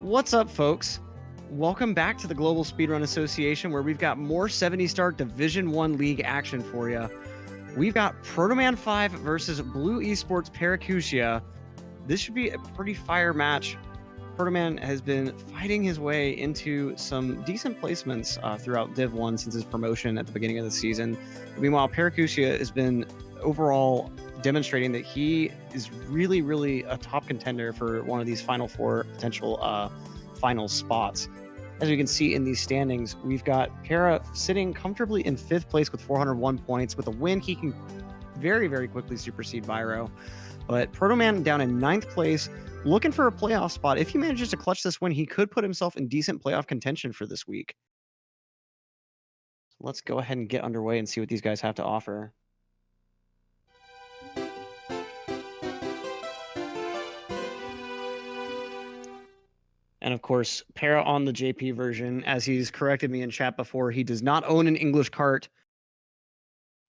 What's up, folks? Welcome back to the Global Speedrun Association, where we've got more 70-star Division 1 League action for you. We've got protoman5 versus Blue Esports Paracusia. This should be a pretty fire match. Protoman has been fighting his way into some decent placements throughout Div 1 since his promotion at the beginning of the season. Meanwhile, Paracusia has been overall demonstrating that he is really a top contender for one of these Final Four potential final spots. As we can see in these standings, we've got Para sitting comfortably in 5th place with 401 points. With a win, he can very quickly supersede Viro. But Protoman down in 9th place, looking for a playoff spot. If he manages to clutch this win, he could put himself in decent playoff contention for this week. So let's go ahead and get underway and see what these guys have to offer. And of course, Para on the JP version, as he's corrected me in chat before, he does not own an English cart.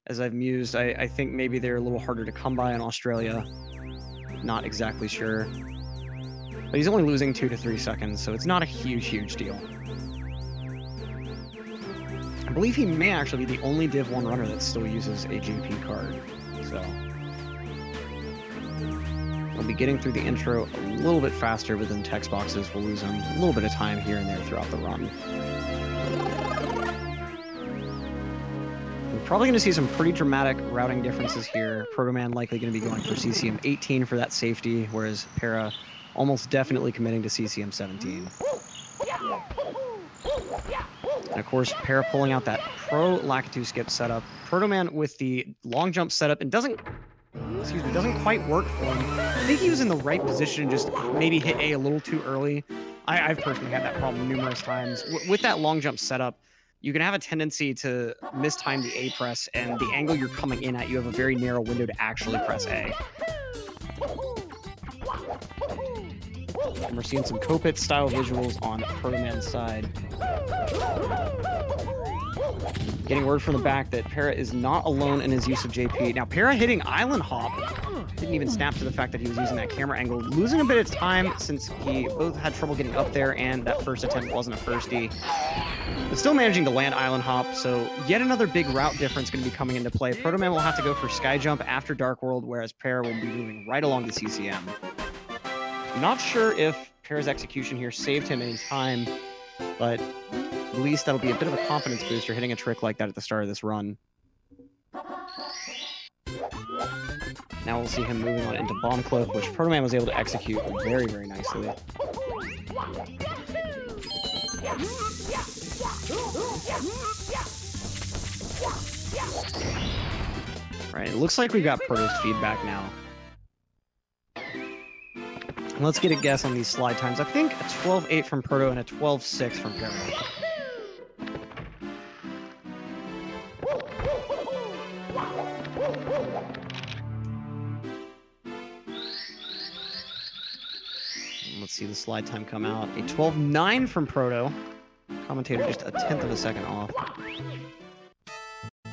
As I've mused, I think maybe they're a little harder to come by in Australia. Not exactly sure. But he's only losing 2 to 3 seconds, so it's not a huge deal. I believe he may actually be the only Div 1 runner that still uses a JP card. So we'll be getting through the intro a little bit faster within text boxes. We'll lose him a little bit of time here and there throughout the run. We're probably going to see some pretty dramatic routing differences here. Protoman likely going to be going for CCM 18 for that safety, whereas Para almost definitely committing to CCM 17. And of course, Para pulling out that pro Lakitu skip setup. Protoman with the long jump setup and doesn't quite work for him. I think he was in the right position, just maybe hit A little too early. I've personally had that problem numerous times. With that long jump setup, you can have a tendency to mistime the A press, and the angle you're coming in at, you have a very narrow window to actually press A. And we're seeing some Copit style visuals on Protoman's side. Getting word from the back that Para is not alone in his use of JP. Now, Para hitting Island Hop. Didn't even snap to the fact that he was using that camera angle. Losing a bit of time since he both had trouble getting up there and that first attempt wasn't a firstie. But still managing to land Island Hop, so yet another big route difference going to be coming into play. Protoman will have to go for Sky Jump after Dark World, whereas Para will be moving right along to CCM. Not sure if Para's execution here saved him any time, but at least that'll be a bit of a confidence booster hitting a trick like that at the start of this run. Now we'll see him moving on into Bomb Cloak, which Protoman was able to execute very nicely. Right, it looks like we've got Proto's feedback now. Let's get a guess on these slide times. I think a 12.8 from Proto and a 12.6 from Para. Let's see the slide time come out. A 12.9 from Proto. Commentator just a 1/10 of a second off.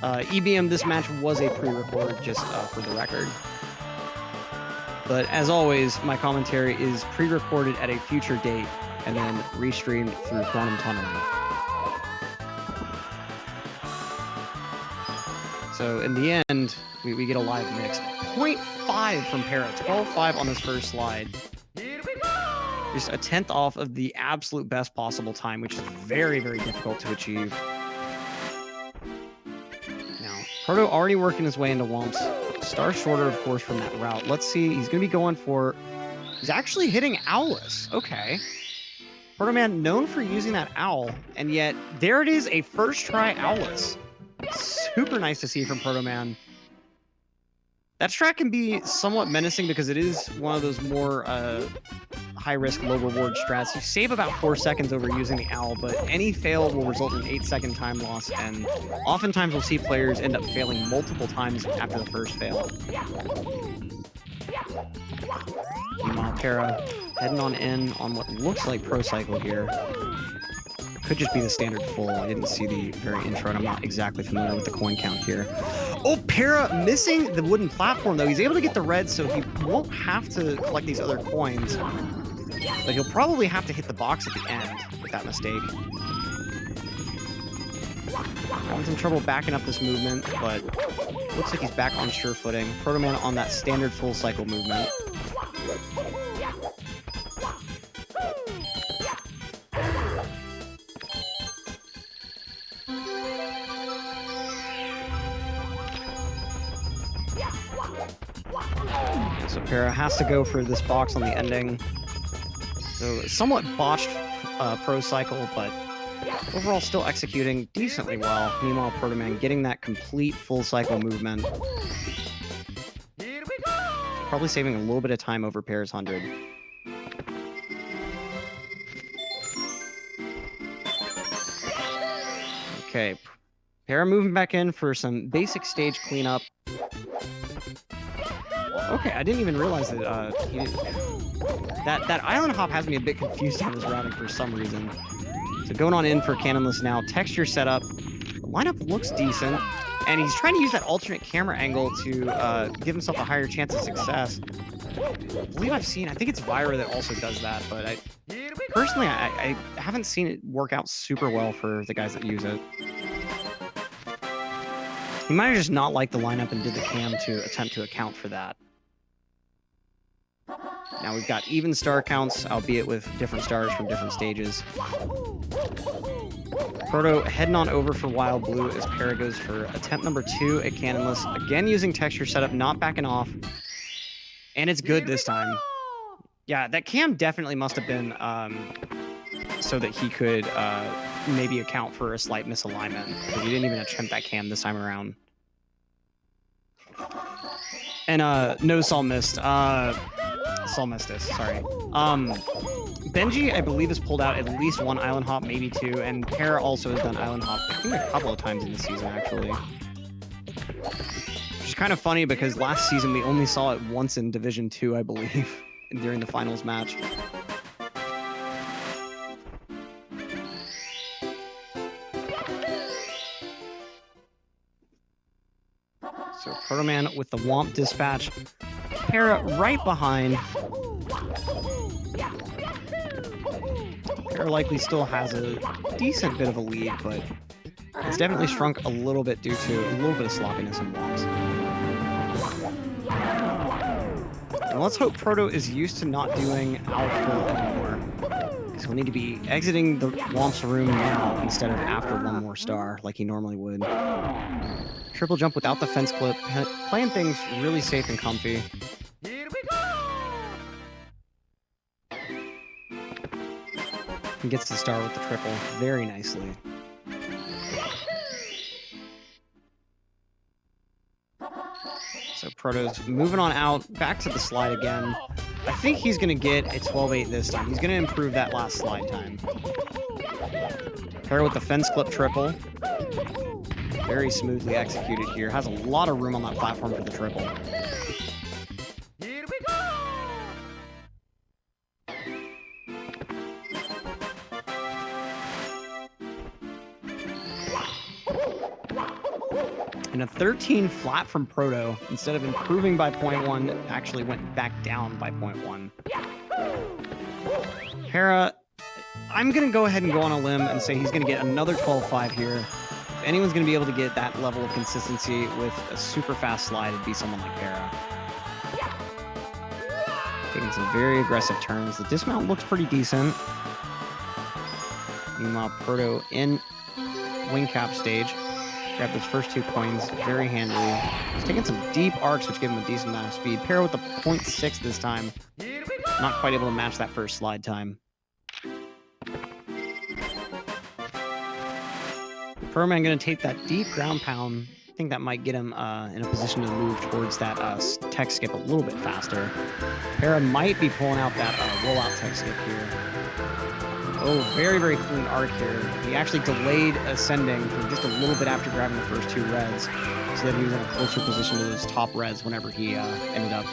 EBM, this match was a pre-record, just for the record. But as always, my commentary is pre-recorded at a future date and then restreamed through Quantum Tunneling. So in the end, we get a live mix. 0.5 from Para, 12.5 on this first slide. Just a 1/10 off of the absolute best possible time, which is very difficult to achieve. Now, Proto already working his way into Wumps. Star shorter, of course, from that route. Let's see. He's going to be going for... He's actually hitting Owless. Okay. Protoman known for using that owl, and yet there it is, a first try Owless. Super nice to see from Protoman. That strat can be somewhat menacing because it is one of those more high-risk, low-reward strats. You save about 4 seconds over using the owl, but any fail will result in an 8-second time loss, and oftentimes we'll see players end up failing multiple times after the first fail. Meanwhile, Para heading on in on what looks like Pro Cycle here. Could just be the standard full. I didn't see the very intro, and I'm not exactly familiar with the coin count here. Oh, Para missing the wooden platform, though. He's able to get the red, so he won't have to collect these other coins. but he'll probably have to hit the box at the end with that mistake. Having some trouble backing up this movement, but looks like he's back on sure footing. Protoman on that standard full cycle movement. So Para has to go for this box on the ending. So somewhat botched pro cycle, but overall still executing decently well. Meanwhile, Protoman getting that complete full cycle movement. Probably saving a little bit of time over Para's 100. Okay, Para moving back in for some basic stage cleanup. Okay, I didn't even realize that he didn't... That island hop has me a bit confused on this routing for some reason. So going on in for cannonless now. Texture setup. The lineup looks decent. And he's trying to use that alternate camera angle to give himself a higher chance of success. I believe I think it's Vira that also does that, but personally, I haven't seen it work out super well for the guys that use it. He might have just not liked the lineup and did the cam to attempt to account for that. Now we've got even star counts, albeit with different stars from different stages. Proto heading on over for Wild Blue as Para goes for attempt number 2 at Cannonless. Again using texture setup, not backing off. And it's good this time. Yeah, that cam definitely must have been so that he could maybe account for a slight misalignment, because he didn't even attempt that cam this time around. And no Sol missed. Sol missed this, sorry. Benji, I believe, has pulled out at least one island hop, maybe 2, and Para also has done island hop, I think a couple of times in the season, actually. Which is kind of funny because last season we only saw it once in Division 2, I believe, during the finals match. So Protoman with the Womp Dispatch. Para right behind. Para likely still has a decent bit of a lead, but it's definitely shrunk a little bit due to a little bit of sloppiness in Womps. And let's hope Proto is used to not doing outfull anymore, because he'll need to be exiting the Womps room now instead of after one more star like he normally would. Triple jump without the fence clip, playing things really safe and comfy. And gets the star with the triple very nicely. So Proto's moving on out, back to the slide again. I think he's going to get a 12-8 this time. He's going to improve that last slide time. Para with the fence clip triple. Very smoothly executed here. Has a lot of room on that platform for the triple. And a 13 flat from Proto, instead of improving by 0.1, actually went back down by 0.1. Para, I'm going to go ahead and go on a limb and say he's going to get another 12-5 here. If anyone's going to be able to get that level of consistency with a super fast slide, it'd be someone like Para. Taking some very aggressive turns. The dismount looks pretty decent. Meanwhile, Proto in wing cap stage. Grab those first 2 coins very handily. He's taking some deep arcs, which give him a decent amount of speed. Para with the 0.6 this time. Not quite able to match that first slide time. Protoman going to take that deep ground pound. I think that might get him in a position to move towards that tech skip a little bit faster. Para might be pulling out that rollout tech skip here. Oh, very, very clean arc here. He actually delayed ascending for just a little bit after grabbing the first 2 reds, so that he was in a closer position to those top reds whenever he ended up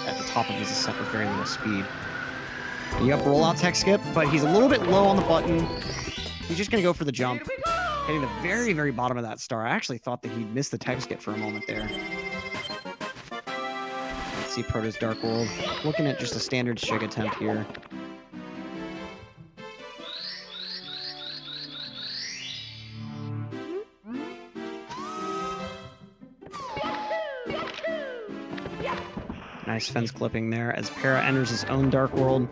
at the top of his ascent with very little speed. Yep, rollout tech skip, but he's a little bit low on the button. He's just going to go for the jump, hitting the very, very bottom of that star. I actually thought that he'd missed the tech skip for a moment there. Let's see Proto's Dark World. Looking at just a standard Shig attempt here. Nice fence clipping there as Para enters his own dark world.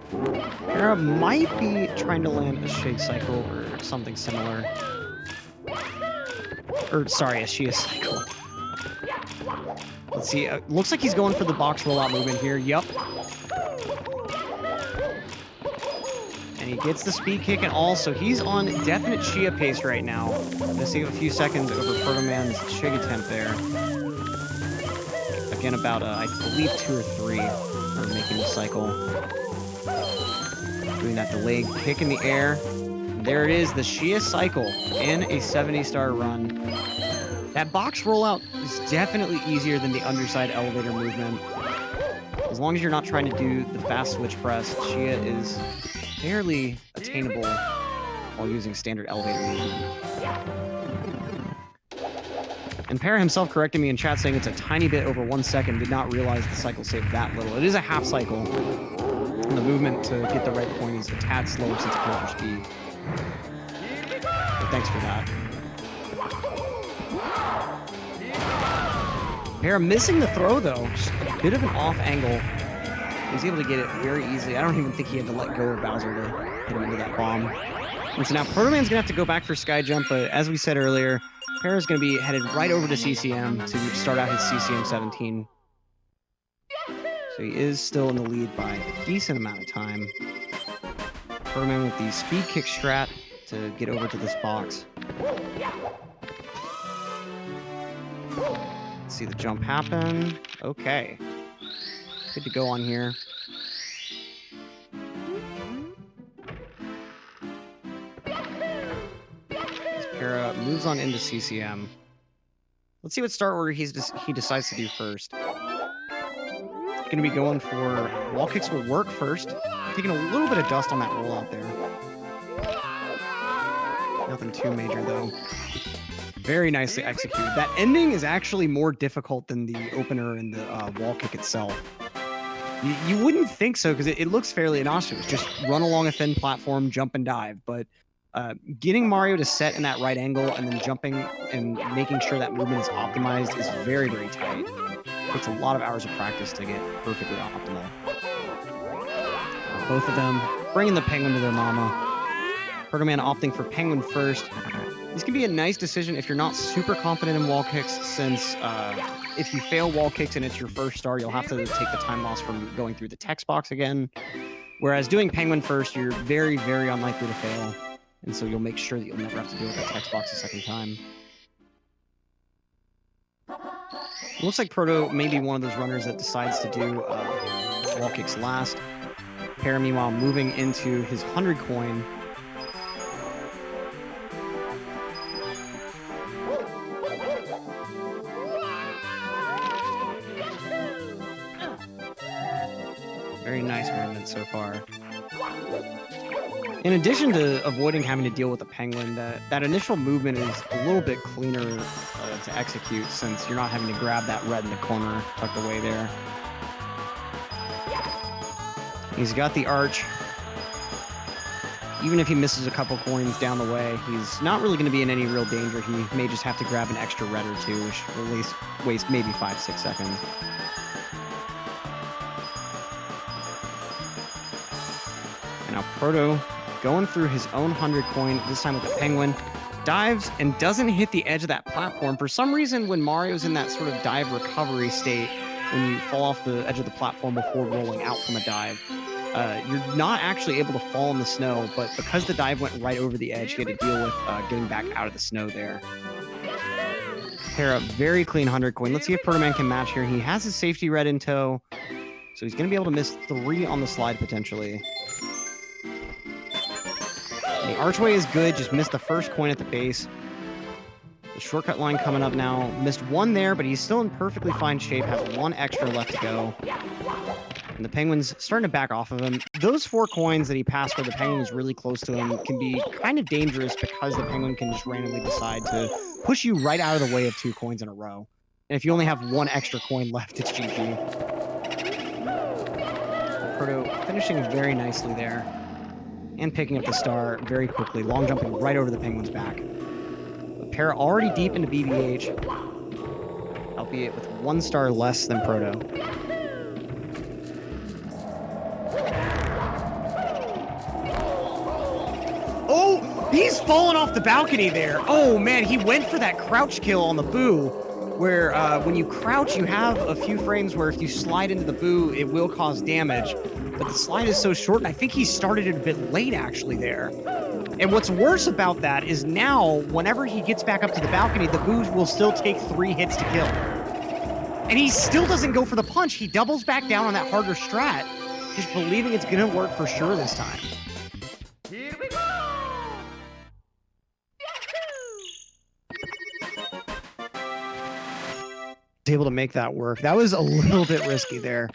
Para might be trying to land a shake cycle or something similar. Or, sorry, a Shia cycle. Let's see. Looks like he's going for the box rollout movement here. Yup. And he gets the speed kick and all, so he's on definite Shia pace right now. Gonna save a few seconds over Protoman's shake attempt there. Again, about, I believe, 2 or 3 are making the cycle. Doing that delayed kick in the air. And there it is, the Shia cycle in a 70-star run. That box rollout is definitely easier than the underside elevator movement. As long as you're not trying to do the fast switch press, Shia is fairly attainable while using standard elevator movement. And Para himself corrected me in chat saying it's a tiny bit over 1 second, did not realize the cycle saved that little. It is a half cycle. And the movement to get the right point is a tad slower since character speed. But thanks for that. Para missing the throw though, just a bit of an off angle. He's able to get it very easily. I don't even think he had to let go of Bowser to hit him into that bomb. And so now Protoman's gonna have to go back for Sky Jump, but as we said earlier, Para's gonna be headed right over to CCM to start out his CCM 17. So he is still in the lead by a decent amount of time. Protoman with the speed kick strat to get over to this box. Let's see the jump happen. Okay. Good to go on here. As Para moves on into CCM. Let's see what start order he decides to do first. Going to be going for wall kicks will work first. Taking a little bit of dust on that rollout there. Nothing too major though. Very nicely executed. That ending is actually more difficult than the opener and the wall kick itself. You wouldn't think so because it looks fairly innocuous. Just run along a thin platform, jump and dive. But getting Mario to set in that right angle and then jumping and making sure that movement is optimized is very, very tight. It takes a lot of hours of practice to get perfectly optimal. Both of them bringing the penguin to their mama. Protoman opting for penguin first. This can be a nice decision if you're not super confident in wall kicks, since if you fail wall kicks and it's your first star, you'll have to take the time loss from going through the text box again. Whereas doing penguin first, you're very, very unlikely to fail. And so you'll make sure that you'll never have to deal with that text box a second time. It looks like Proto may be one of those runners that decides to do wall kicks last. Para, meanwhile, moving into his 100 coin. Very nice movement so far. In addition to avoiding having to deal with the penguin, that initial movement is a little bit cleaner to execute, since you're not having to grab that red in the corner tucked away there. He's got the arch. Even if he misses a couple coins down the way, he's not really going to be in any real danger. He may just have to grab an extra red or two, which will at least waste maybe 5-6 seconds. And now Proto going through his own 100 coin, this time with the penguin, dives and doesn't hit the edge of that platform. For some reason, when Mario's in that sort of dive recovery state, when you fall off the edge of the platform before rolling out from a dive, you're not actually able to fall in the snow, but because the dive went right over the edge, he had to deal with getting back out of the snow there. Para, very clean 100 coin. Let's see if Protoman can match here. He has his safety red in tow, so he's going to be able to miss 3 on the slide potentially. The archway is good, just missed the first coin at the base. The shortcut line coming up now. Missed 1 there, but he's still in perfectly fine shape, has 1 extra left to go. And the penguin's starting to back off of him. Those 4 coins that he passed where the penguin was really close to him can be kind of dangerous, because the penguin can just randomly decide to push you right out of the way of 2 coins in a row. And if you only have 1 extra coin left, it's GG. Proto finishing very nicely there. And picking up the star very quickly, long jumping right over the penguin's back. But Para already deep into BBH, albeit with 1 star less than Proto. Oh, he's fallen off the balcony there. Oh, man, he went for that crouch kill on the boo, where when you crouch, you have a few frames where if you slide into the boo, it will cause damage. But the slide is so short, and I think he started it a bit late, actually, there. And what's worse about that is now, whenever he gets back up to the balcony, the boo will still take 3 hits to kill. And he still doesn't go for the punch. He doubles back down on that harder strat, just believing it's going to work for sure this time. Here we go! Was able to make that work. That was a little bit risky there.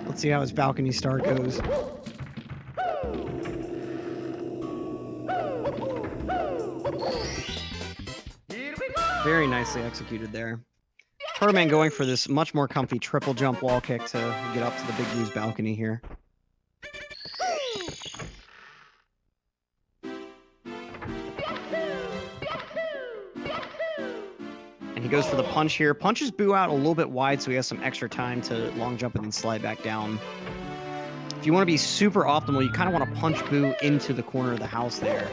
Let's see how his balcony start goes. Very nicely executed there. Protoman going for this much more comfy triple jump wall kick to get up to the Big Blue's balcony here. And he goes for the punch here. Punches Boo out a little bit wide so he has some extra time to long jump and then slide back down. If you want to be super optimal, you kind of want to punch Boo into the corner of the house there.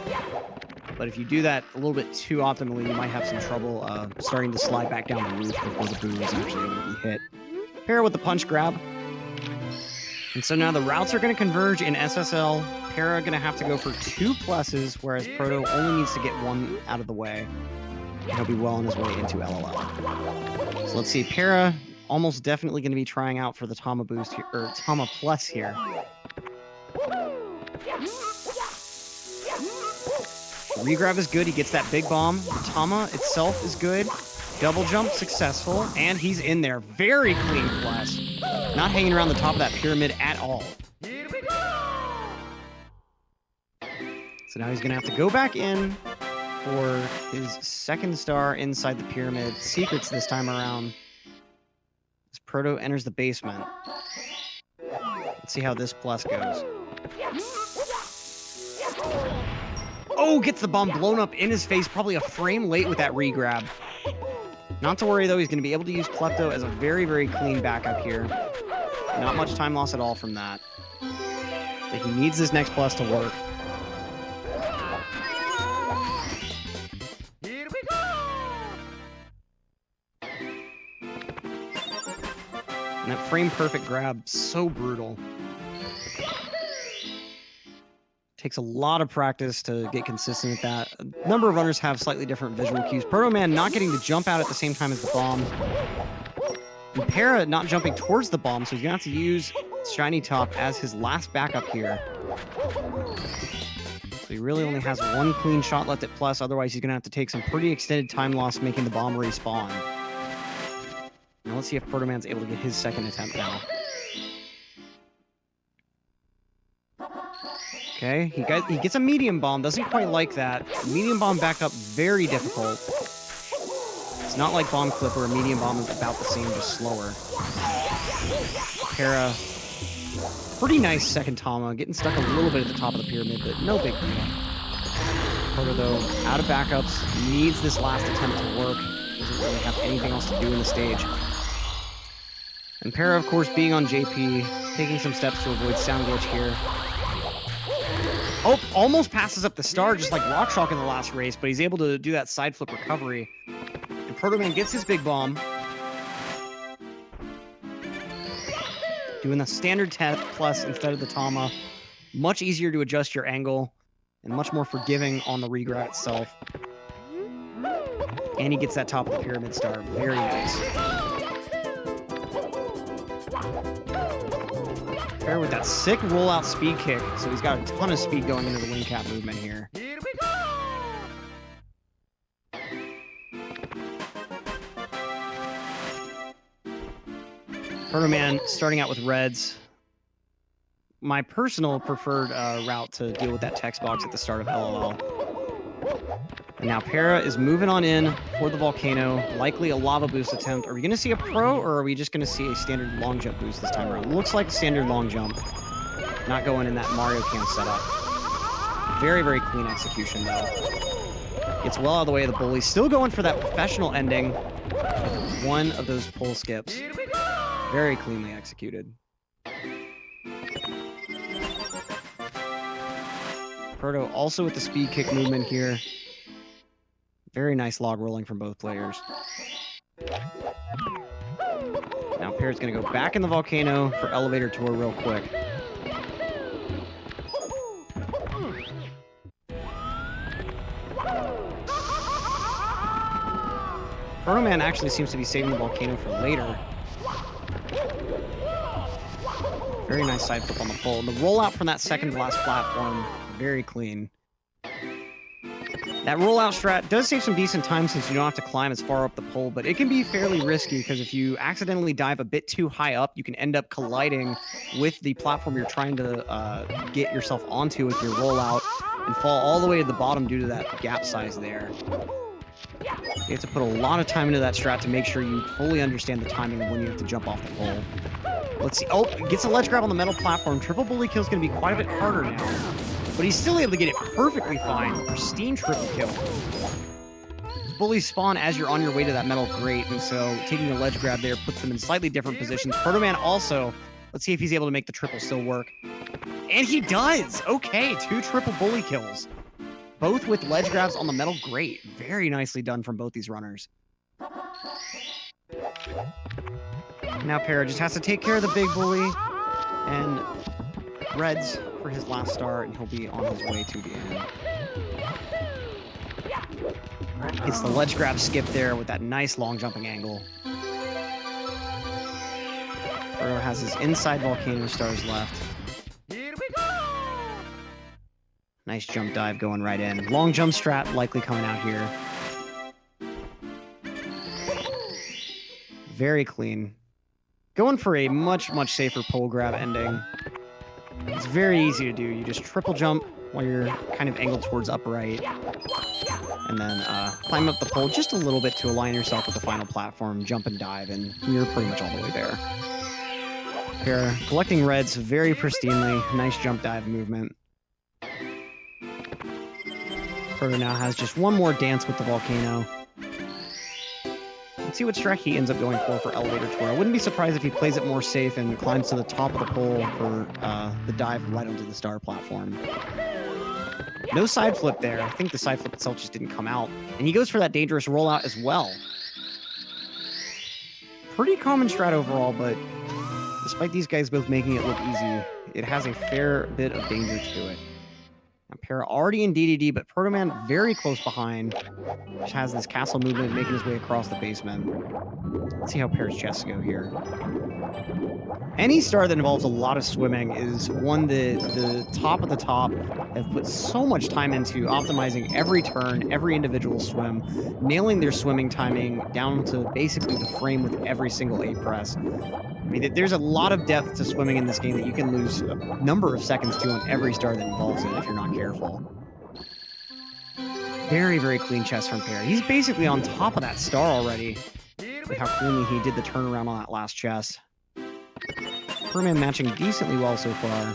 But if you do that a little bit too optimally, you might have some trouble starting to slide back down the roof before the boo is actually able to be hit. Para with the punch grab. And so now the routes are going to converge in SSL. Para going to have to go for 2 pluses, whereas Proto only needs to get 1 out of the way. And he'll be well on his way into LLL. So let's see. Para almost definitely going to be trying out for the Tama boost here, or Tama plus here. Regrab is good. He gets that big bomb. The Tama itself is good. Double jump successful. And he's in there. Very clean plus. Not hanging around the top of that pyramid at all. Here we go! So now he's going to have to go back in for his 2nd star inside the pyramid. Secrets this time around. As Proto enters the basement. Let's see how this plus goes. Oh, gets the bomb blown up in his face, probably a frame late with that regrab. Not to worry, though, he's going to be able to use Klepto as a very, very clean backup here. Not much time loss at all from that. But he needs this next plus to work. Here we go! And that frame perfect grab, so brutal. Takes a lot of practice to get consistent at that. A number of runners have slightly different visual cues. Protoman not getting to jump out at the same time as the bomb. And Para not jumping towards the bomb, so he's going to have to use Shiny Top as his last backup here. So he really only has 1 clean shot left at plus, otherwise he's going to have to take some pretty extended time loss making the bomb respawn. Now let's see if Protoman's able to get his 2nd attempt now. Okay, he gets a medium bomb, doesn't quite like that. Medium bomb back up, very difficult. It's not like bomb clip where a medium bomb is about the same, just slower. Para, pretty nice 2nd Tama, getting stuck a little bit at the top of the pyramid, but no big deal. Proto, though, out of backups, needs this last attempt to work. Doesn't really have anything else to do in the stage. And Para, of course, being on JP, taking some steps to avoid sound glitch here. Oh, almost passes up the star, just like Rock Shock in the last race, but he's able to do that side flip recovery. And Protoman gets his big bomb. Doing the standard plus instead of the Tama. Much easier to adjust your angle, and much more forgiving on the regrab itself. And he gets that top of the pyramid star. Very nice. Pair with that sick rollout speed kick, so he's got a ton of speed going into the wing cap movement here. Here we go! Protoman starting out with reds. My personal preferred route to deal with that text box at the start of LLL. And now Para is moving on in for the volcano, likely a lava boost attempt. Are we going to see a pro, or are we just going to see a standard long jump boost this time around? Looks like a standard long jump. Not going in that Mario Cam setup. Very, very clean execution, though. Gets well out of the way of the bully. Still going for that professional ending with one of those pole skips. Here we go! Very cleanly executed. Proto also with the speed kick movement here. Very nice log rolling from both players. Now Pear's going to go back in the volcano for elevator tour real quick. Protoman actually seems to be saving the volcano for later. Very nice side flip on the pole. The rollout from that second to last platform, very clean. That rollout strat does save some decent time since you don't have to climb as far up the pole, but it can be fairly risky because if you accidentally dive a bit too high up, you can end up colliding with the platform you're trying to get yourself onto with your rollout and fall all the way to the bottom due to that gap size there. You have to put a lot of time into that strat to make sure you fully understand the timing of when you have to jump off the pole. Let's see. Oh, gets a ledge grab on the metal platform. Triple bully kill is going to be quite a bit harder now. But he's still able to get it perfectly fine. Pristine triple kill. Bullies spawn as you're on your way to that metal grate, and so taking the ledge grab there puts them in slightly different positions. Protoman also, let's see if he's able to make the triple still work. And he does! Okay, 2 triple bully kills. Both with ledge grabs on the metal grate. Very nicely done from both these runners. Now Para just has to take care of the big bully and Reds for his last start, and he'll be on his way to the end. Gets the ledge grab skip there with that nice long jumping angle. Proto has his inside volcano stars left. Here we go! Nice jump dive going right in. Long jump strat likely coming out here. Very clean. Going for a much, much safer pole grab ending. It's very easy to do. You just triple jump while you're kind of angled towards upright. And then climb up the pole just a little bit to align yourself with the final platform, jump and dive, and you're pretty much all the way there. Here, collecting reds very pristinely. Nice jump dive movement. Proto now has just one more dance with the volcano. Let's see what strat he ends up going for elevator tour. I wouldn't be surprised if he plays it more safe and climbs to the top of the pole for the dive right onto the star platform. No side flip there. I think the side flip itself just didn't come out. And he goes for that dangerous rollout as well. Pretty common strat overall, but despite these guys both making it look easy, it has a fair bit of danger to it. Now, Para already in DDD, but Protoman very close behind, which has this castle movement making his way across the basement. Let's see how Para's chests go here. Any star that involves a lot of swimming is one that the top of the top have put so much time into optimizing every turn, every individual swim, nailing their swimming timing down to basically the frame with every single A press. I mean, there's a lot of depth to swimming in this game that you can lose a number of seconds to on every star that involves it if you're not careful. Very, very clean chest from Para. He's basically on top of that star already with how cleanly he did the turnaround on that last chest. Protoman matching decently well so far.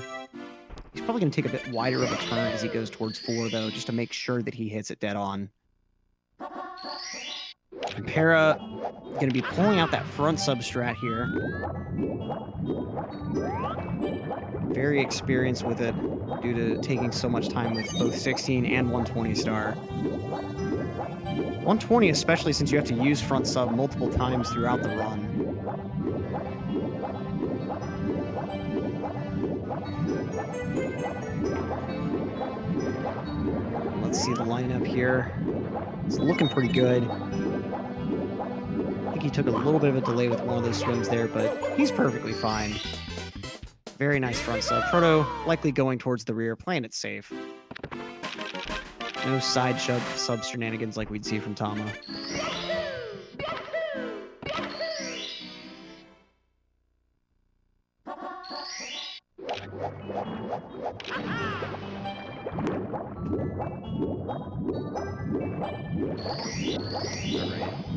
He's probably going to take a bit wider of a turn as he goes towards 4, though, just to make sure that he hits it dead on. And Para going to be pulling out that front substrat here. Very experienced with it due to taking so much time with both 16 and 120 star. 120 especially since you have to use front sub multiple times throughout the run. Let's see the lineup here. It's looking pretty good. I think he took a little bit of a delay with one of those swims there, but he's perfectly fine. Very nice front sub. Proto likely going towards the rear, playing it safe. No side sub shenanigans like we'd see from Tama.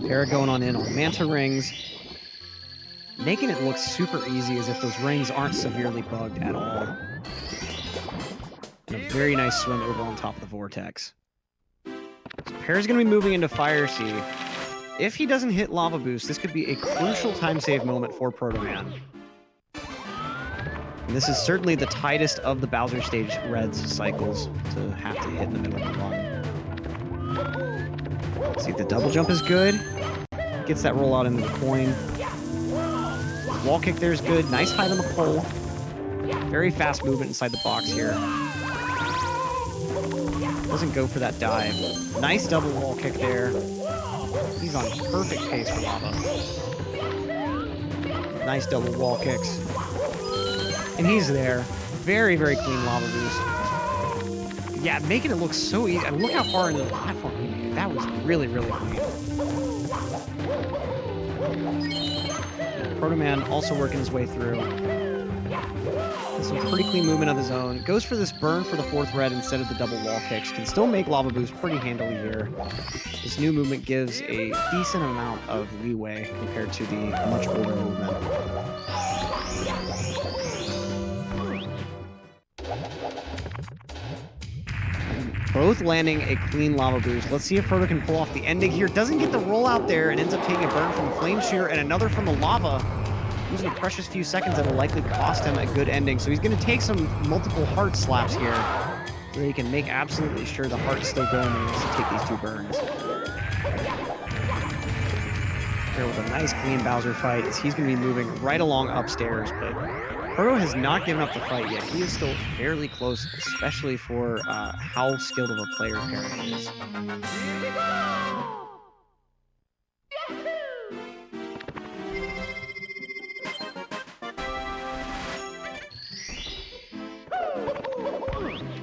Para going on in on Manta rings, making it look super easy as if those rings aren't severely bugged at all. And a very nice swim over on top of the vortex. So Para's going to be moving into Fire Sea. If he doesn't hit Lava Boost, this could be a crucial time save moment for Protoman. And this is certainly the tightest of the Bowser stage Reds cycles to have to hit in the middle of the run. Let's see if the double jump is good. Gets that roll out into the coin. Wall kick there is good. Nice hide on the pole. Very fast movement inside the box here. Doesn't go for that dive. Nice double wall kick there. He's on perfect pace for lava. Nice double wall kicks. And he's there. Very, very clean lava boost. Yeah, making it look so easy. And look how far into the platform he made it. That was really, really clean. Protoman also working his way through. Some pretty clean movement of his own. Goes for this burn for the fourth red instead of the double wall kicks. Can still make lava boost pretty handily here. This new movement gives a decent amount of leeway compared to the much older movement. Both landing a clean lava boost. Let's see if Proto can pull off the ending here. Doesn't get the roll out there and ends up taking a burn from the flame shear and another from the lava. Losing a precious few seconds that'll likely cost him a good ending. So he's going to take some multiple heart slaps here so he can make absolutely sure the heart's still going and he wants to take these two burns. Here with a nice clean Bowser fight as he's going to be moving right along upstairs, but Proto has not given up the fight yet. He is still fairly close, especially for how skilled of a player Para is.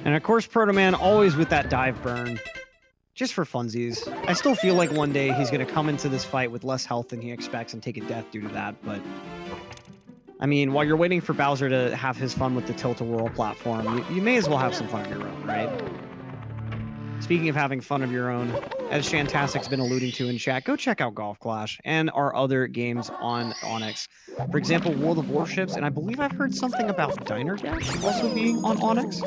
And of course, Protoman always with that dive burn, just for funsies. I still feel like one day he's going to come into this fight with less health than he expects and take a death due to that, but I mean, while you're waiting for Bowser to have his fun with the tilt-a-whirl platform, you may as well have some fun of your own, right? Speaking of having fun of your own, as Shantastic's been alluding to in chat, go check out Golf Clash and our other games on Onyx. For example, World of Warships, and I believe I've heard something about Diner Dash also being on Onyx.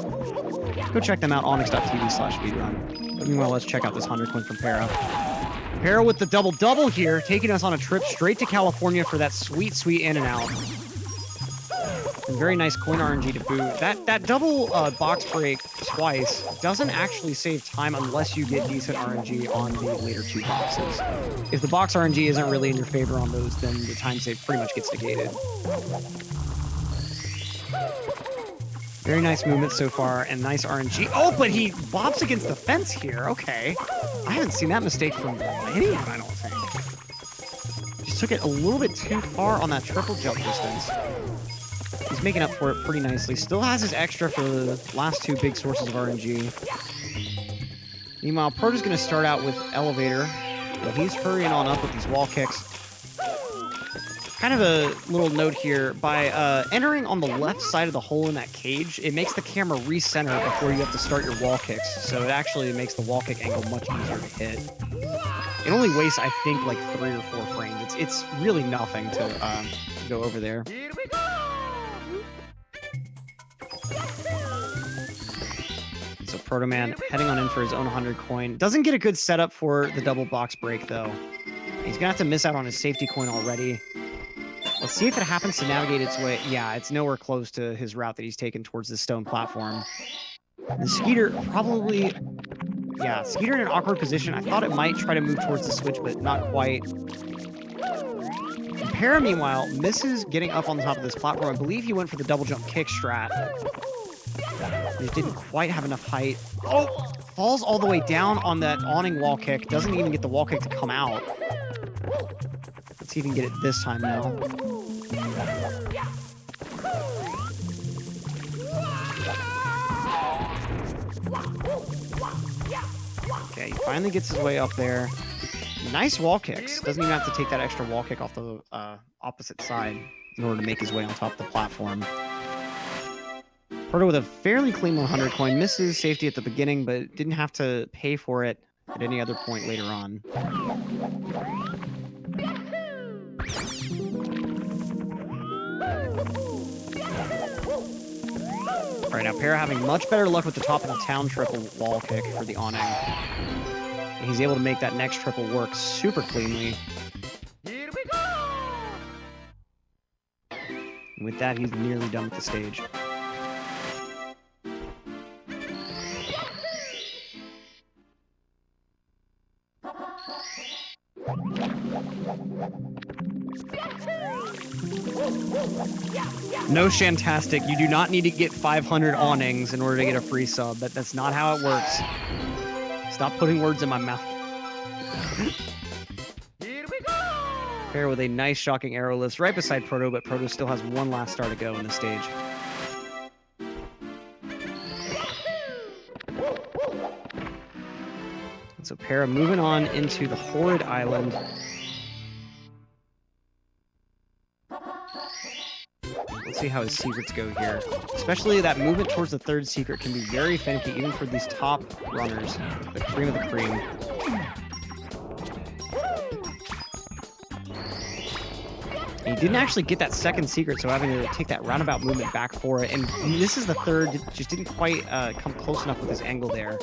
Go check them out, onyx.tv/speedrun. But meanwhile, let's check out this 100 coin from Para. Para with the double-double here, taking us on a trip straight to California for that sweet, sweet in and out. And very nice coin RNG to boot. That double box break twice doesn't actually save time unless you get decent RNG on the later two boxes. If the box RNG isn't really in your favor on those, then the time save pretty much gets negated. Very nice movement so far, and nice RNG. Oh, but he bobs against the fence here. Okay. I haven't seen that mistake from anyone, I don't think. Just took it a little bit too far on that triple jump distance. He's making up for it pretty nicely. Still has his extra for the last two big sources of RNG. Meanwhile, Proto's going to start out with Elevator. Well, he's hurrying on up with these wall kicks. Kind of a little note here. By entering on the left side of the hole in that cage, it makes the camera recenter before you have to start your wall kicks. So it actually makes the wall kick angle much easier to hit. It only wastes, I think, like 3 or 4 frames. It's really nothing to go over there. Here we go! So Protoman heading on in for his own 100 coin. Doesn't get a good setup for the double box break, though. He's going to have to miss out on his safety coin already. Let's see if it happens to navigate its way. Yeah, it's nowhere close to his route that he's taken towards the stone platform. The Skeeter probably... Yeah, Skeeter in an awkward position. I thought it might try to move towards the switch, but not quite. Para, meanwhile, misses getting up on the top of this platform. I believe he went for the double jump kick strat. He didn't quite have enough height. Oh! Falls all the way down on that awning wall kick. Doesn't even get the wall kick to come out. Let's see if he can get it this time now. Okay, he finally gets his way up there. Nice wall kicks. Doesn't even have to take that extra wall kick off the opposite side in order to make his way on top of the platform. Proto with a fairly clean 100 coin. Misses safety at the beginning, but didn't have to pay for it at any other point later on. All right, now Para having much better luck with the top of the town triple wall kick for the awning. And he's able to make that next triple work super cleanly. Here we go! And with that, he's nearly done with the stage. No, Shantastic, you do not need to get 500 awnings in order to get a free sub. That's not how it works. Stop putting words in my mouth. Here we go! Pair with a nice shocking arrow list right beside Proto, but Proto still has one last star to go in the stage. And so Para moving on into the Horrid Island. Let's see how his secrets go here. Especially that movement towards the third secret can be very finicky, even for these top runners. The cream of the cream. And he didn't actually get that second secret, so having to take that roundabout movement back for it. And this is the third, just didn't quite come close enough with his angle there.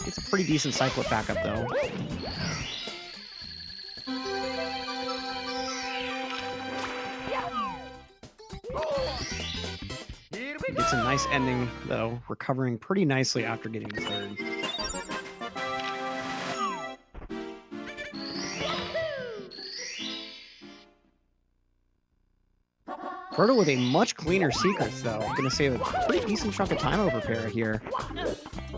It's a pretty decent cyclip backup, though. Gets a nice ending, though, recovering pretty nicely after getting the third. Proto with a much cleaner secrets, though. Gonna save a pretty decent chunk of time over Para here.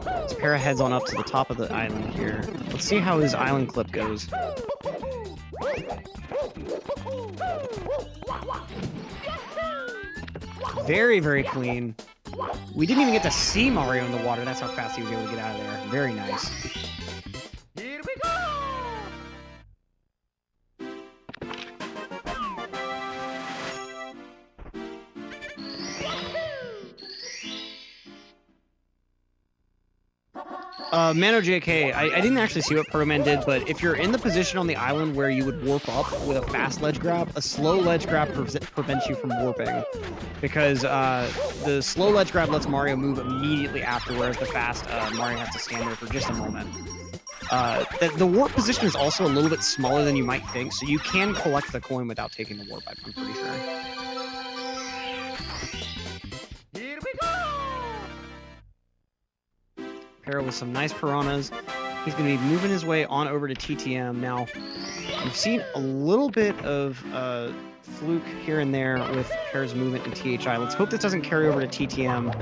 As Para heads on up to the top of the island here. Let's see how his island clip goes. Very, very clean. We didn't even get to see Mario in the water. That's how fast he was able to get out of there. Very nice. Here we go! Mano JK, I didn't actually see what Protoman did, but if you're in the position on the island where you would warp up with a fast ledge grab, a slow ledge grab prevents you from warping. Because the slow ledge grab lets Mario move immediately after, whereas the fast, Mario has to stand there for just a moment. The warp position is also a little bit smaller than you might think, so you can collect the coin without taking the warp, I'm pretty sure. Here we go! Para with some nice piranhas. He's going to be moving his way on over to TTM. Now, we've seen a little bit of fluke here and there with Para's movement in THI. Let's hope this doesn't carry over to TTM.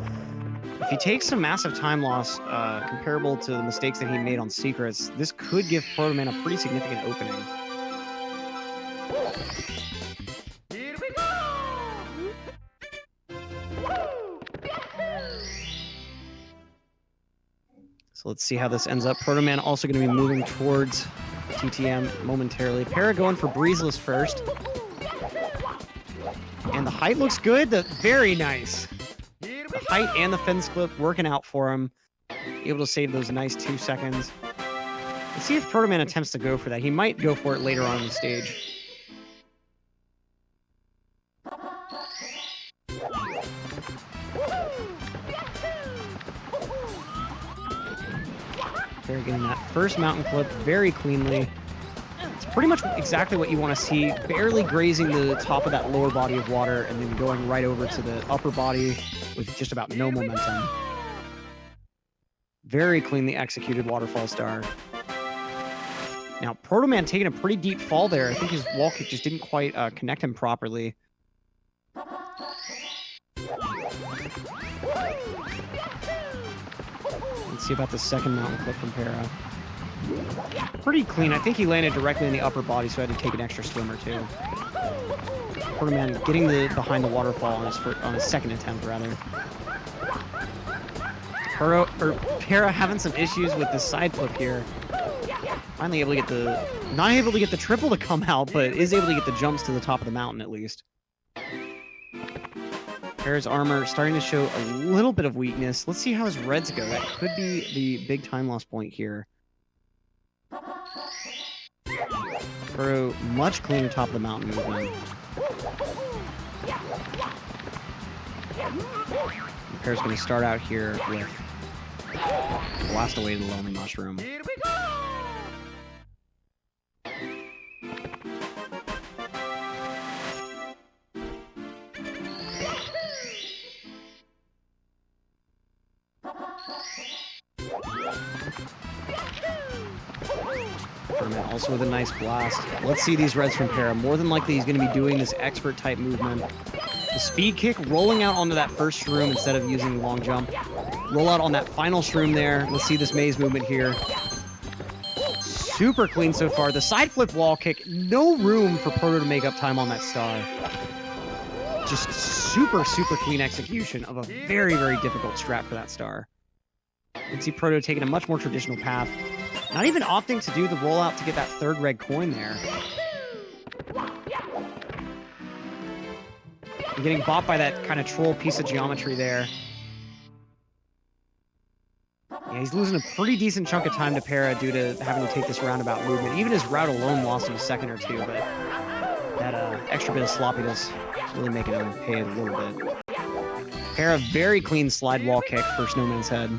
If he takes some massive time loss comparable to the mistakes that he made on Secrets, this could give Protoman a pretty significant opening. Here we go! So let's see how this ends up. Protoman also going to be moving towards TTM momentarily. Para going for breezeless first. And the height looks good. Very nice. The height and the fence clip working out for him. Able to save those nice 2 seconds. Let's see if Protoman attempts to go for that. He might go for it later on in the stage. They're getting that first mountain clip very cleanly. It's pretty much exactly what you want to see, barely grazing the top of that lower body of water and then going right over to the upper body with just about no momentum. Very cleanly executed waterfall star. Now, Protoman taking a pretty deep fall there. I think his wall kick just didn't quite connect him properly. Let's see about the second mountain clip from Para. Pretty clean. I think he landed directly in the upper body, so I had to take an extra swim or two. Protoman getting the behind the waterfall on his second attempt, rather. Para having some issues with the side flip here. Finally able to get not able to get the triple to come out, but is able to get the jumps to the top of the mountain at least. Para's armor starting to show a little bit of weakness. Let's see how his reds go. That could be the big time loss point here. Pro much cleaner top of the mountain movement. Para's going to start out here with Blast away to the Lonely Mushroom. Here we go! Protoman also with a nice blast. Let's see these reds from Para. More than likely, he's going to be doing this expert type movement. The speed kick, rolling out onto that first shroom instead of using the long jump. Roll out on that final shroom there. Let's see this maze movement here. Super clean so far. The side flip wall kick, no room for Proto to make up time on that star. Just super, super clean execution of a very, very difficult strat for that star. You can see Proto taking a much more traditional path. Not even opting to do the rollout to get that third red coin there. You're getting bought by that kind of troll piece of geometry there. Yeah, he's losing a pretty decent chunk of time to Para due to having to take this roundabout movement. Even his route alone lost him a second or two, but that extra bit of sloppiness is really making him pay it a little bit. Para, very clean slide wall kick for Snowman's Head.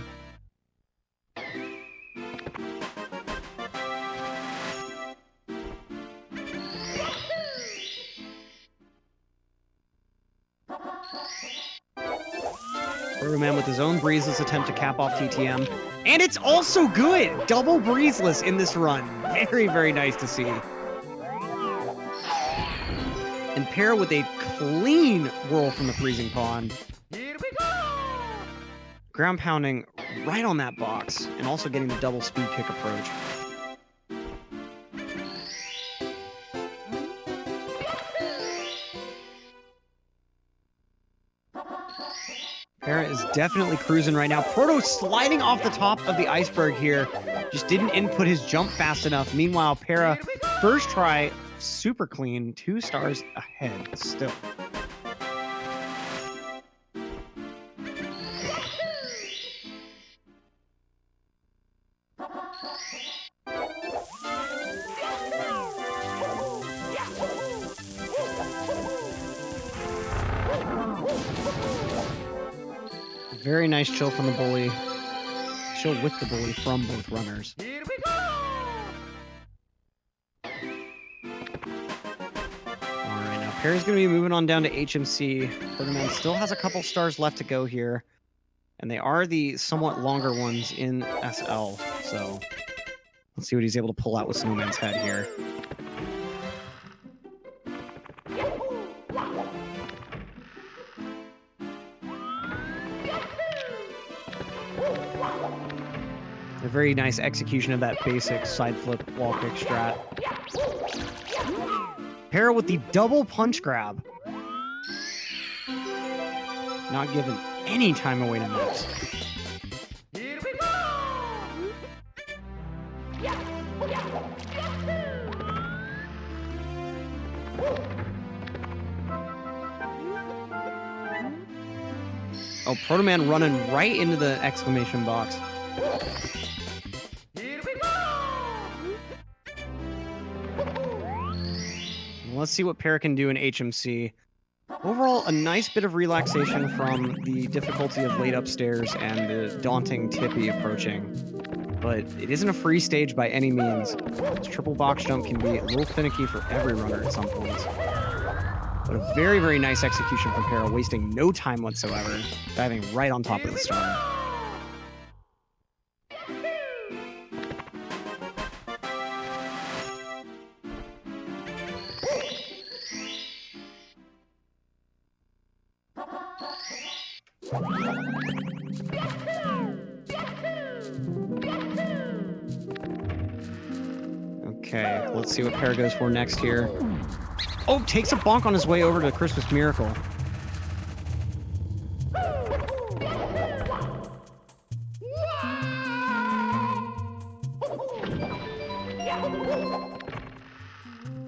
Protoman with his own breezeless attempt to cap off TTM. And it's also good! Double breezeless in this run. Very, very nice to see. And Para with a clean whirl from the freezing pond. Here we go! Ground pounding right on that box. And also getting the double speed kick approach. Para is definitely cruising right now. Proto sliding off the top of the iceberg here. Just didn't input his jump fast enough. Meanwhile, Para, first try, super clean. 2 stars ahead still. Very nice chill from the bully. Chill with the bully from both runners. Here we go! Alright, now Para's going to be moving on down to HMC. Protoman still has a couple stars left to go here. And they are the somewhat longer ones in SL. So let's see what he's able to pull out with Snowman's Head here. A very nice execution of that basic side flip wall kick strat. Para with the double punch grab. Not giving any time away to miss. Here we go! Oh, Protoman running right into the exclamation box. Here we go! Let's see what Para can do in HMC. Overall, a nice bit of relaxation from the difficulty of late upstairs and the daunting Tippy approaching. But it isn't a free stage by any means. This triple box jump can be a little finicky for every runner at some points. But a very, very nice execution from Para, wasting no time whatsoever, diving right on top of the star. Okay, let's see what Para goes for next here. Oh, takes a bonk on his way over to Christmas Miracle.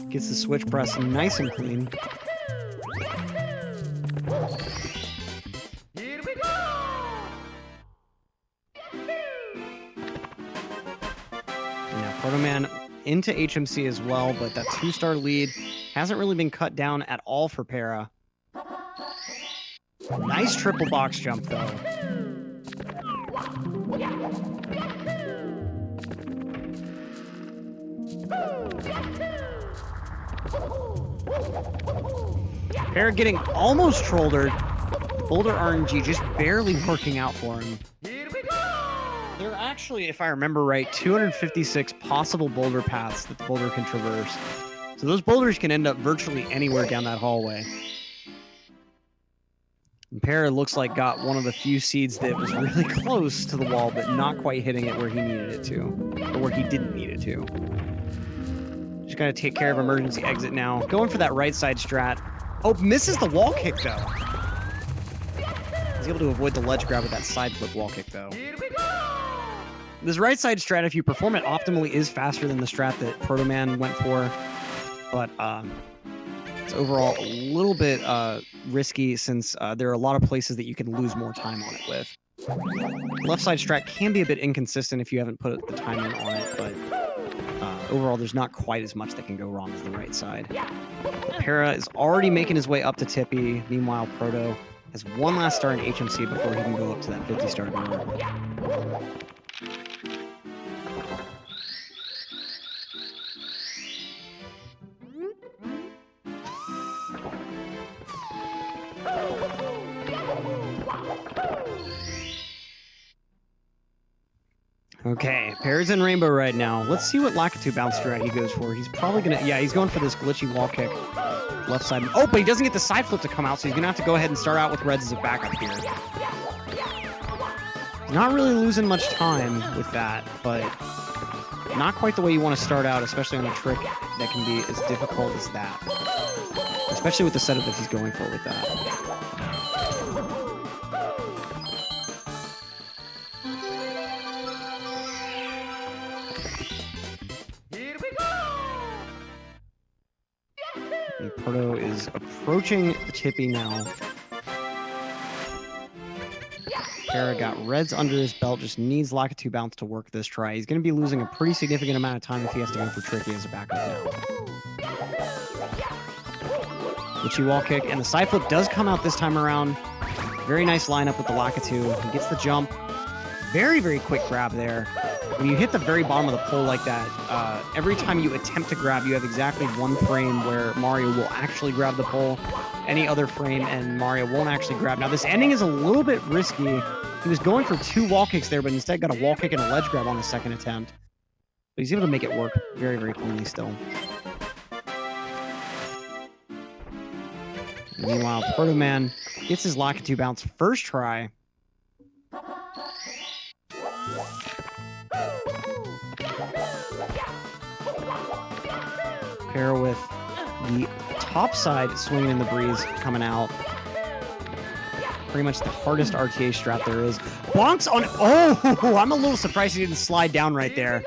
Gets the switch press nice and clean. Here we go! Now, Protoman into HMC as well, but that 2-star lead hasn't really been cut down at all for Para. Nice triple box jump, though. Para getting almost shouldered. Boulder RNG just barely working out for him. There are actually, if I remember right, 256 possible boulder paths that the boulder can traverse. So those boulders can end up virtually anywhere down that hallway. And Para looks like got one of the few seeds that was really close to the wall, but not quite hitting it where he needed it to, or where he didn't need it to. Just gotta take care of emergency exit now. Going for that right side strat. Oh, misses the wall kick though. He's able to avoid the ledge grab with that side flip wall kick though. This right side strat, if you perform it optimally, is faster than the strat that Protoman went for, but it's overall a little bit risky since there are a lot of places that you can lose more time on it with. Left side strat can be a bit inconsistent if you haven't put the timing on it, but overall there's not quite as much that can go wrong as the right side. Para is already making his way up to Tippy. Meanwhile, Proto has one last star in HMC before he can go up to that 50-star door. Okay, Para's in Rainbow right now. Let's see what Lakitu bounce strat he goes for. He's probably gonna, yeah, he's going for this glitchy wall kick. Left side. Oh, but he doesn't get the side flip to come out, so he's gonna have to go ahead and start out with Reds as a backup here. He's not really losing much time with that, but not quite the way you want to start out, especially on a trick that can be as difficult as that. Especially with the setup that he's going for with that. And Proto is approaching the Tippy now. Para got Reds under his belt, just needs Lakitu bounce to work this try. He's going to be losing a pretty significant amount of time if he has to go for Tricky as a backup now. Glitchy wall kick, and the side flip does come out this time around. Very nice lineup with the Lakitu. He gets the jump. Very, very quick grab there. When you hit the very bottom of the pole like that, every time you attempt to grab, you have exactly one frame where Mario will actually grab the pole. Any other frame and Mario won't actually grab. Now, this ending is a little bit risky. He was going for 2 wall kicks there, but instead got a wall kick and a ledge grab on his second attempt. But he's able to make it work very, very cleanly still. Meanwhile, Protoman gets his Lakitu bounce first try. Para with the top side swinging in the breeze coming out. Pretty much the hardest RTA strat there is. Bonks on... Oh! I'm a little surprised he didn't slide down right there.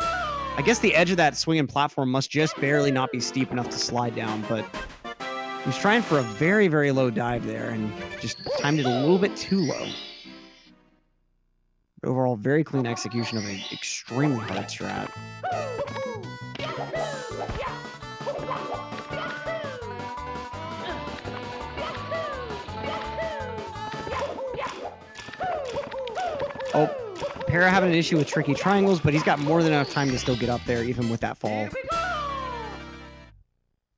I guess the edge of that swinging platform must just barely not be steep enough to slide down, but he was trying for a very, very low dive there and just timed it a little bit too low. But overall, very clean execution of an extremely hard strat. Oh, Para having an issue with tricky triangles, but he's got more than enough time to still get up there, even with that fall.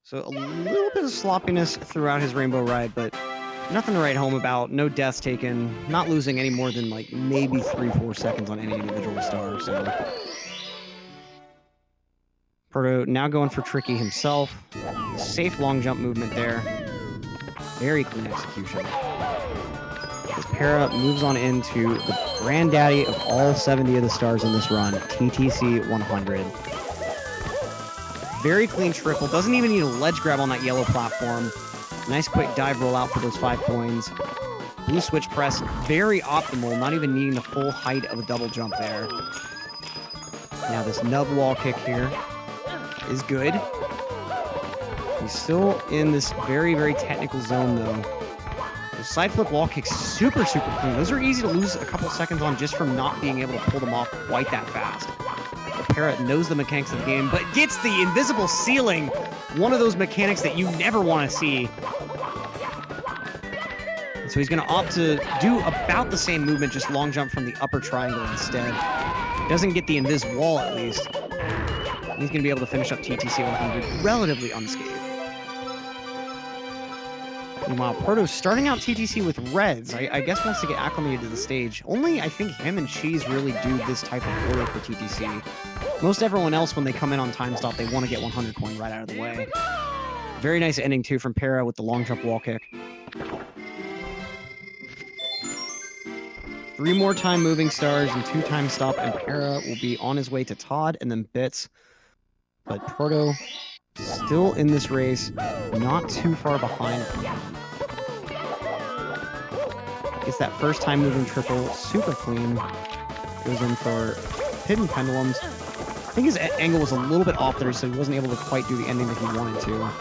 So a little bit of sloppiness throughout his Rainbow ride, but nothing to write home about. No deaths taken. Not losing any more than like maybe 3-4 seconds on any individual star. So Proto now going for tricky himself. Safe long jump movement there. Very clean execution. As Para moves on into the granddaddy of all 70 of the stars in this run, TTC 100. Very clean triple. Doesn't even need a ledge grab on that yellow platform. Nice quick dive rollout for those 5 coins. Blue switch press, very optimal, not even needing the full height of a double jump there. Now this nub wall kick here is good. He's still in this very, very technical zone though. The side flip wall kicks super, super clean. Those are easy to lose a couple seconds on just from not being able to pull them off quite that fast. The Parrot knows the mechanics of the game, but gets the invisible ceiling. One of those mechanics that you never want to see. So he's going to opt to do about the same movement, just long jump from the upper triangle instead. Doesn't get the invis wall at least. He's going to be able to finish up TTC 100 relatively unscathed. Meanwhile, Proto's starting out TTC with reds. I guess wants to get acclimated to the stage. Only I think him and Cheese really do this type of order for TTC. Most everyone else, when they come in on time stop, they want to get 100 coin right out of the way. Very nice ending, too, from Para with the long jump wall kick. 3 more time moving stars and 2 time stop, and Para will be on his way to Todd and then Bits. But Proto still in this race, not too far behind. Gets that first time moving triple, super clean. Goes in for hidden pendulums. I think his angle was a little bit off there, so he wasn't able to quite do the ending that he wanted to.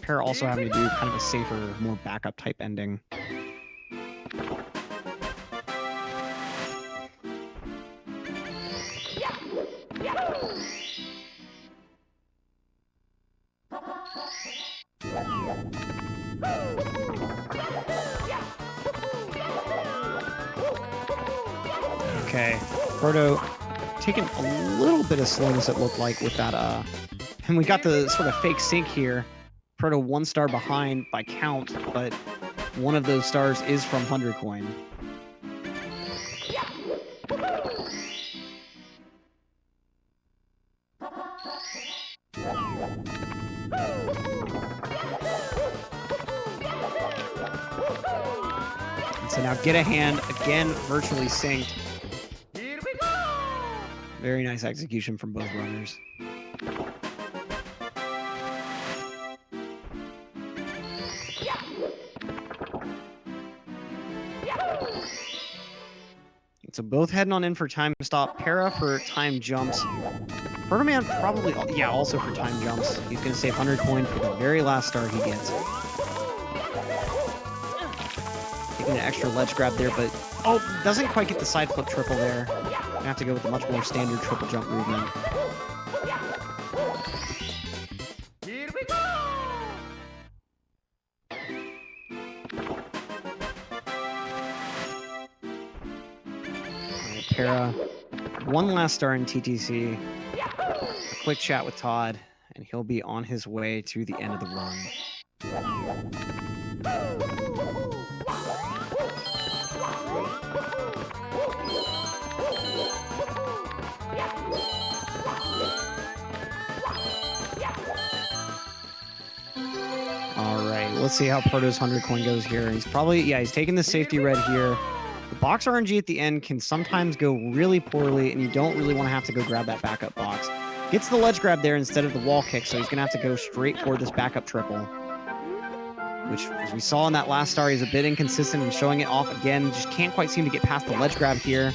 Para also having to do kind of a safer, more backup type ending. Okay, Proto taking a little bit of slowness, it looked like, with that, and we got the sort of fake sync here. Proto 1 star behind by count, but one of those stars is from 100 coin. And so now get a hand, again, virtually synced. Here we go! Very nice execution from both runners. So both heading on in for time stop. Para for time jumps. Protoman probably, yeah, also for time jumps. He's going to save 100 coin for the very last star he gets. Taking an extra ledge grab there, but doesn't quite get the side flip triple there. Gonna have to go with a much more standard triple jump movement. Here we go! Para, 1 last star in TTC. A quick chat with Todd, and he'll be on his way to the end of the run. All right, let's see how Proto's 100 coin goes here. He's probably, yeah, he's taking the safety red here. The box RNG at the end can sometimes go really poorly, and you don't really want to have to go grab that backup box. Gets the ledge grab there instead of the wall kick, so he's going to have to go straight for this backup triple. Which, as we saw in that last star, he's a bit inconsistent in showing it off again. Just can't quite seem to get past the ledge grab here.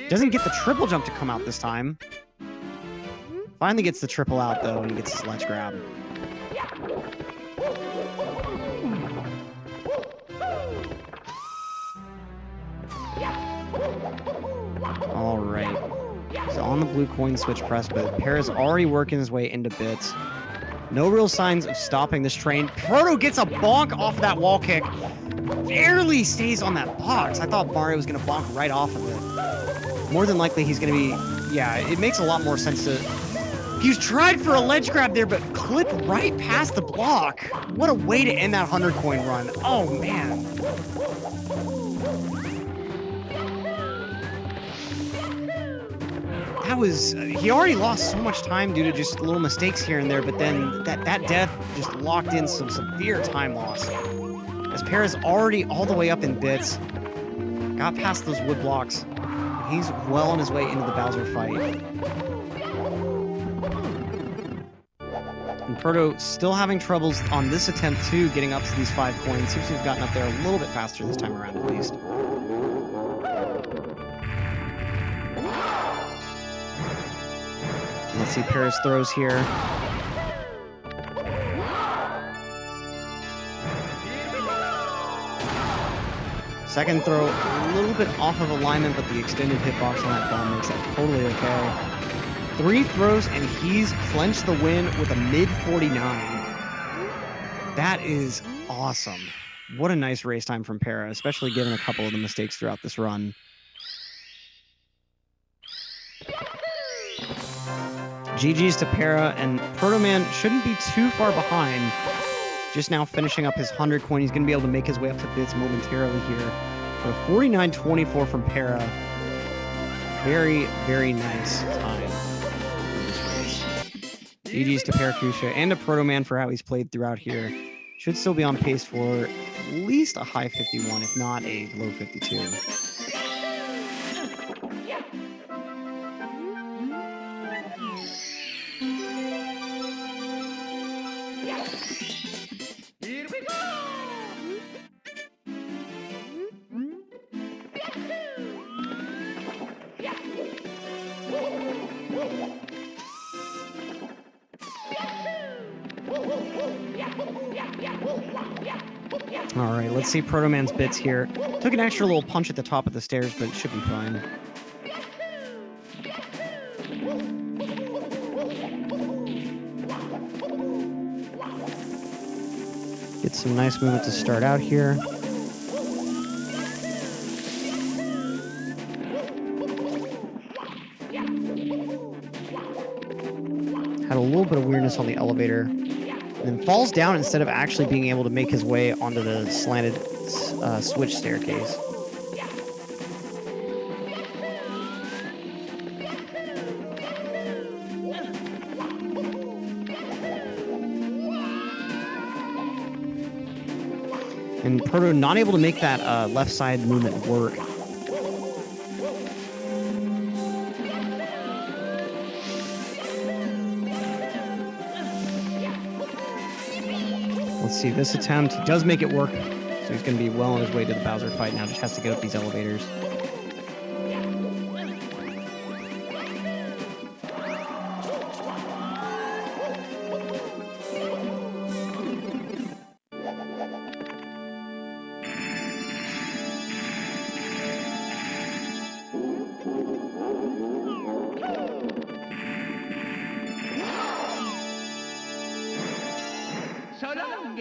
Doesn't get the triple jump to come out this time. Finally gets the triple out, though, and he gets his ledge grab. All right. He's on the blue coin switch press, but Para's already working his way into Bits. No real signs of stopping this train. Proto gets a bonk off of that wall kick. Barely stays on that box. I thought Mario was going to bonk right off of it. More than likely, he's going to be... Yeah, it makes a lot more sense to... He's tried for a ledge grab there, but clipped right past the block. What a way to end that 100 coin run. Oh, man. That was... he already lost so much time due to just little mistakes here and there, but then that death just locked in some severe time loss. As Para's already all the way up in Bits, got past those wood blocks. He's well on his way into the Bowser fight. And Proto still having troubles on this attempt too, getting up to these 5 coins. Seems to have gotten up there a little bit faster this time around at least. Let's see Para's throws here. Second throw, a little bit off of alignment, but the extended hitbox on that bomb makes that totally okay. 3 throws, and he's clenched the win with a mid-49. That is awesome. What a nice race time from Para, especially given a couple of the mistakes throughout this run. GG's to Para, and Protoman shouldn't be too far behind. Just now finishing up his 100 coin. He's going to be able to make his way up to bits momentarily here. But a 49.24 from Para. Very, very nice time in this race. GG's to Paracusia and to Protoman for how he's played throughout here. Should still be on pace for at least a high 51, if not a low 52. Here we go! All right, let's see Protoman's bits here. Took an extra little punch at the top of the stairs, but it should be fine. Get some nice movement to start out here. Had a little bit of weirdness on the elevator. And then falls down instead of actually being able to make his way onto the slanted switch staircase. And Proto not able to make that left side movement work. Let's see, this attempt, he does make it work. So he's going to be well on his way to the Bowser fight now. Just has to get up these elevators.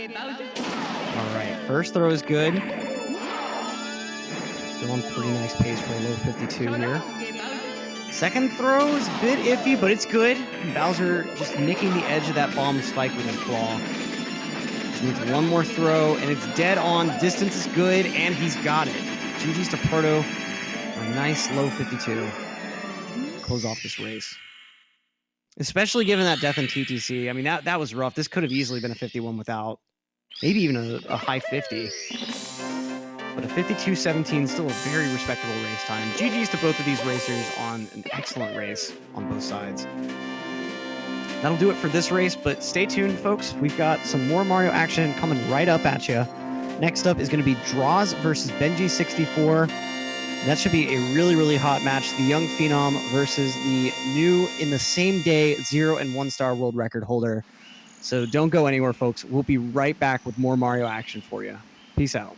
All right, first throw is good. Still on pretty nice pace for a low 52 here. Second throw is a bit iffy, but it's good. Bowser just nicking the edge of that bomb spike with his claw. Just needs one more throw, and it's dead on. Distance is good, and he's got it. GG's to Proto. A nice low 52. Close off this race. Especially given that death in TTC. I mean, that was rough. This could have easily been a 51 without. Maybe even a high 50. But a 52.17 is still a very respectable race time. GG's to both of these racers on an excellent race on both sides. That'll do it for this race, but stay tuned, folks. We've got some more Mario action coming right up at you. Next up is going to be Draws versus Benji64. That should be a really, really hot match. The young phenom versus the new, in the same day, 0 and 1 star world record holder. So don't go anywhere, folks. We'll be right back with more Mario action for you. Peace out.